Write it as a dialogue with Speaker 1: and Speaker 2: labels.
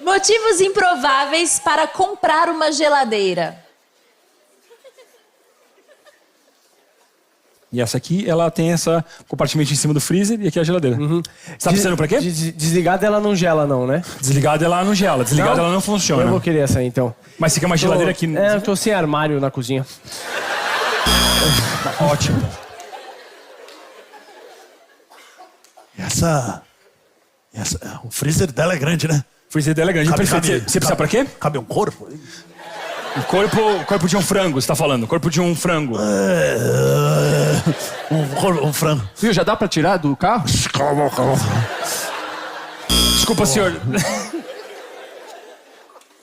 Speaker 1: Motivos improváveis para comprar uma geladeira.
Speaker 2: E essa aqui, ela tem essa compartimento em cima do freezer e aqui a geladeira. Você tá precisando pra quê?
Speaker 3: Desligada ela não gela não, né?
Speaker 2: Desligada ela não gela, desligada ela não funciona.
Speaker 3: Eu vou querer essa aí, então.
Speaker 2: Mas você quer uma geladeira aqui?
Speaker 3: Eu tô sem armário na cozinha.
Speaker 2: Ótimo.
Speaker 4: O freezer dela é grande, né?
Speaker 2: O freezer dela é grande. Perfeito. Você precisa pra quê?
Speaker 4: Cabe um corpo?
Speaker 2: O corpo de um frango, você tá falando. Corpo de um frango.
Speaker 4: Um frango.
Speaker 5: Viu, já dá pra tirar do carro?
Speaker 4: Calma.
Speaker 2: Desculpa, senhor.